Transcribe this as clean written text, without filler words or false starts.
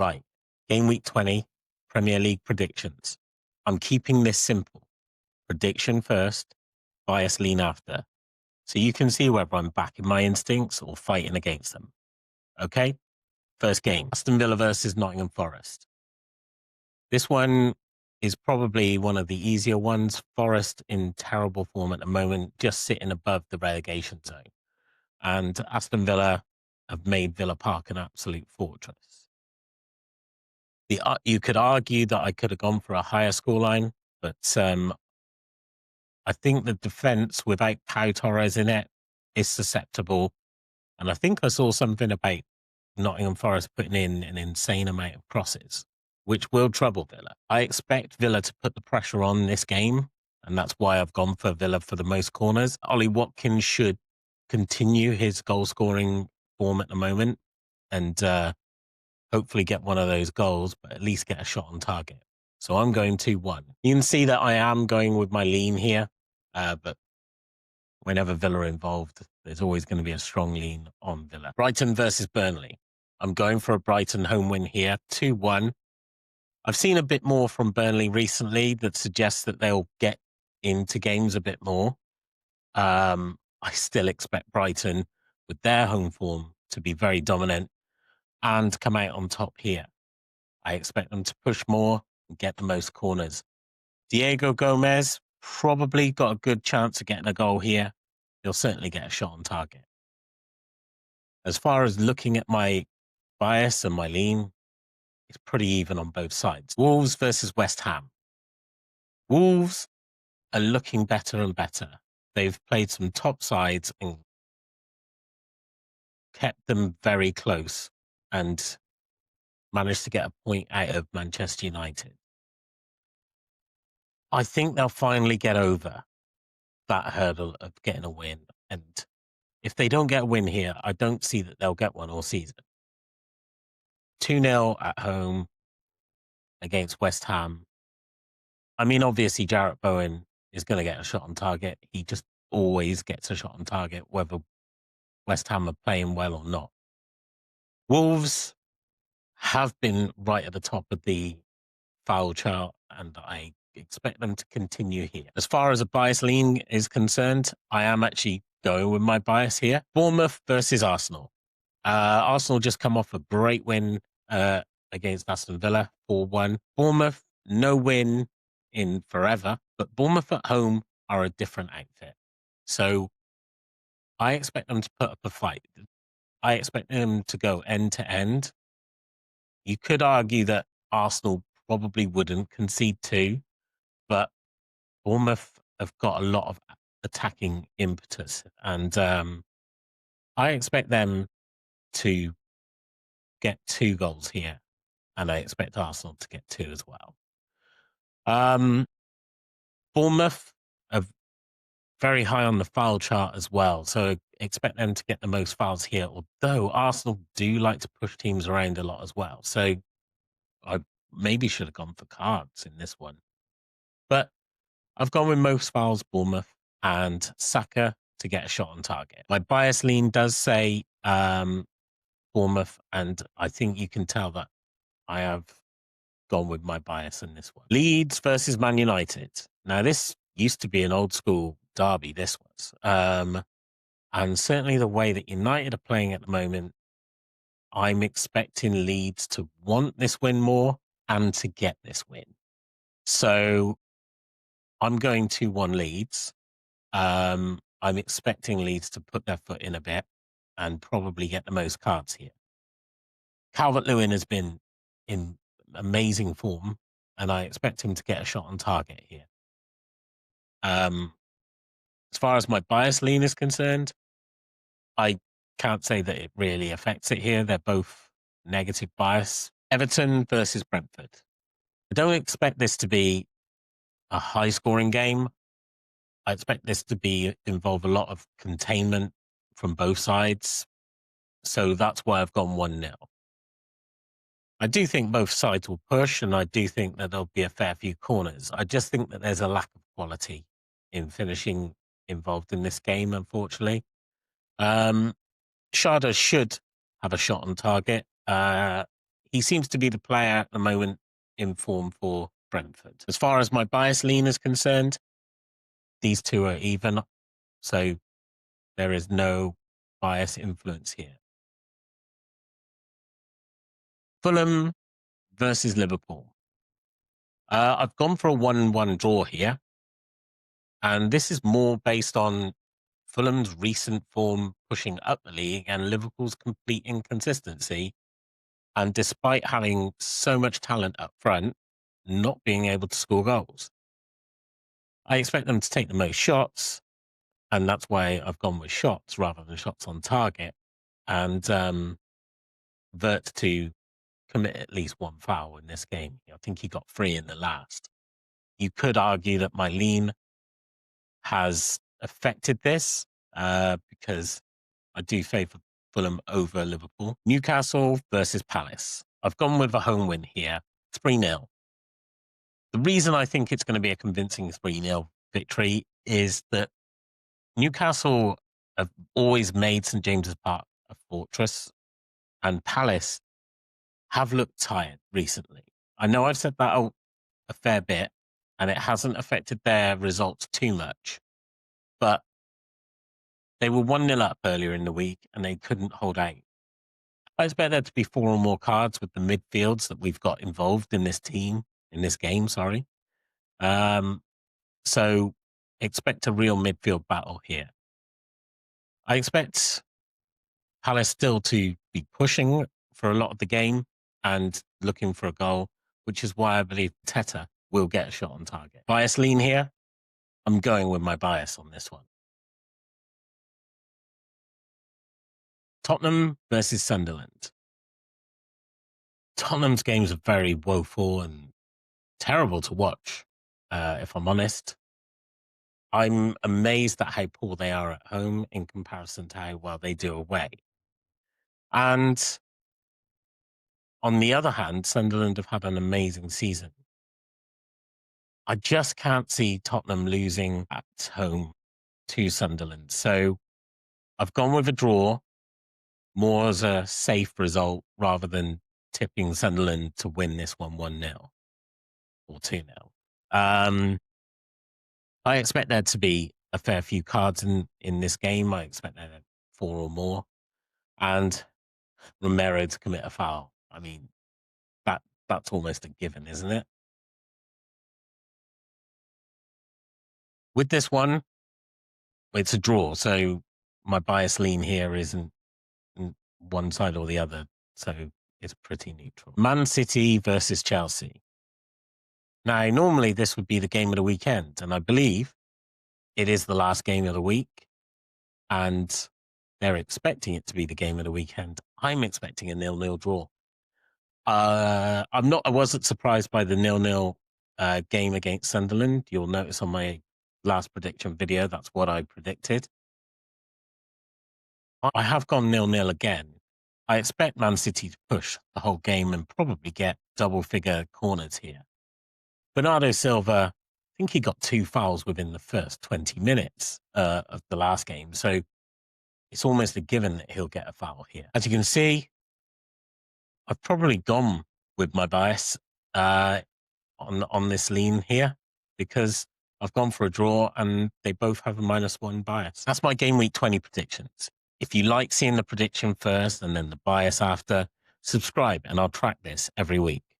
Right. Game week 20, Premier League predictions. I'm keeping this simple. Prediction first, bias lean after. So you can see whether I'm backing my instincts or fighting against them. Okay? First game, Aston Villa versus Nottingham Forest. This one is probably one of the easier ones. Forest in terrible form at the moment, just sitting above the relegation zone. And Aston Villa have made Villa Park an absolute fortress. You could argue that I could have gone for a higher scoreline, but I think the defence without Pau Torres in it is susceptible. And I think I saw something about Nottingham Forest putting in an insane amount of crosses, which will trouble Villa. I expect Villa to put the pressure on this game, and that's why I've gone for Villa for the most corners. Ollie Watkins should continue his goal-scoring form at the moment and hopefully get one of those goals, but at least get a shot on target. So I'm going 2-1. You can see that I am going with my lean here, but whenever Villa are involved, there's always going to be a strong lean on Villa. Brighton versus Burnley. I'm going for a Brighton home win here, 2-1. I've seen a bit more from Burnley recently that suggests that they'll get into games a bit more. I still expect Brighton, with their home form, to be very dominant and come out on top here. I expect them to push more and get the most corners. Diego Gomez probably got a good chance of getting a goal here. He'll certainly get a shot on target. As far as looking at my bias and my lean, it's pretty even on both sides. Wolves versus West Ham. Wolves are looking better and better. They've played some top sides and kept them very close and managed to get a point out of Manchester United. I think they'll finally get over that hurdle of getting a win. And if they don't get a win here, I don't see that they'll get one all season. 2-0 at home against West Ham. I mean, obviously, Jarrett Bowen is going to get a shot on target. He just always gets a shot on target, whether West Ham are playing well or not. Wolves have been right at the top of the foul chart, and I expect them to continue here. As far as a bias lean is concerned, I am actually going with my bias here. Bournemouth versus Arsenal. Arsenal just come off a great win against Aston Villa, 4-1. Bournemouth, no win in forever, but Bournemouth at home are a different outfit. So I expect them to put up a fight. I expect them to go end to end. You could argue that Arsenal probably wouldn't concede two, but Bournemouth have got a lot of attacking impetus, and I expect them to get 2 goals here, and I expect Arsenal to get 2 as well. Bournemouth are very high on the foul chart as well, so expect them to get the most fouls here, although Arsenal do like to push teams around a lot as well. So I maybe should have gone for cards in this one. But I've gone with most fouls Bournemouth and Saka to get a shot on target. My bias lean does say Bournemouth, and I think you can tell that I have gone with my bias in this one. Leeds versus Man United. Now, this used to be an old school derby, this was. And certainly the way that United are playing at the moment, I'm expecting Leeds to want this win more and to get this win. So I'm going 2-1 Leeds. I'm expecting Leeds to put their foot in a bit and probably get the most cards here. Calvert-Lewin has been in amazing form, and I expect him to get a shot on target here. As far as my bias lean is concerned, I can't say that it really affects it here. They're both negative bias. Everton versus Brentford. I don't expect this to be a high-scoring game. I expect this to involve a lot of containment from both sides. So that's why I've gone 1-0. I do think both sides will push, and I do think that there'll be a fair few corners. I just think that there's a lack of quality in finishing involved in this game, unfortunately. Sharda should have a shot on target. he seems to be the player at the moment in form for Brentford. As far as my bias lean is concerned, these two are even, so there is no bias influence here. Fulham versus Liverpool. I've gone for a 1-1 draw here, and this is more based on Fulham's recent form pushing up the league and Liverpool's complete inconsistency. And despite having so much talent up front, not being able to score goals. I expect them to take the most shots, and that's why I've gone with shots rather than shots on target, and Vert to commit at least one foul in this game. I think he got 3 in the last. You could argue that my lean has affected this because I do favour Fulham over Liverpool. Newcastle versus Palace. I've gone with a home win here, 3-0. The reason I think it's going to be a convincing 3-0 victory is that Newcastle have always made St James's Park a fortress, and Palace have looked tired recently. I know I've said that a fair bit, and it hasn't affected their results too much, but they were 1-0 up earlier in the week, and they couldn't hold out. I expect there to be 4 or more cards with the midfields that we've got involved in this game, sorry. So expect a real midfield battle here. I expect Palace still to be pushing for a lot of the game and looking for a goal, which is why I believe Teta will get a shot on target. Bias lean here. I'm going with my bias on this one. Tottenham versus Sunderland. Tottenham's games are very woeful and terrible to watch, if I'm honest. I'm amazed at how poor they are at home in comparison to how well they do away. And on the other hand, Sunderland have had an amazing season. I just can't see Tottenham losing at home to Sunderland. So I've gone with a draw more as a safe result rather than tipping Sunderland to win this one 1-0 or 2-0. I expect there to be a fair few cards in this game. I expect there to be 4 or more. And Romero to commit a foul. I mean, that's almost a given, isn't it? With this one, it's a draw. So my bias lean here isn't one side or the other. So it's pretty neutral. Man City versus Chelsea. Now, normally this would be the game of the weekend, and I believe it is the last game of the week, and they're expecting it to be the game of the weekend. I'm expecting a 0-0 draw. I wasn't surprised by the 0-0 game against Sunderland. You'll notice on my last prediction video, that's what I predicted. I have gone 0-0 again. I expect Man City to push the whole game and probably get double-figure corners here. Bernardo Silva, I think he got 2 fouls within the first 20 minutes of the last game. So it's almost a given that he'll get a foul here. As you can see, I've probably gone with my bias on this lean here because I've gone for a draw and they both have a -1 bias. That's my Game Week 20 predictions. If you like seeing the prediction first and then the bias after, subscribe and I'll track this every week.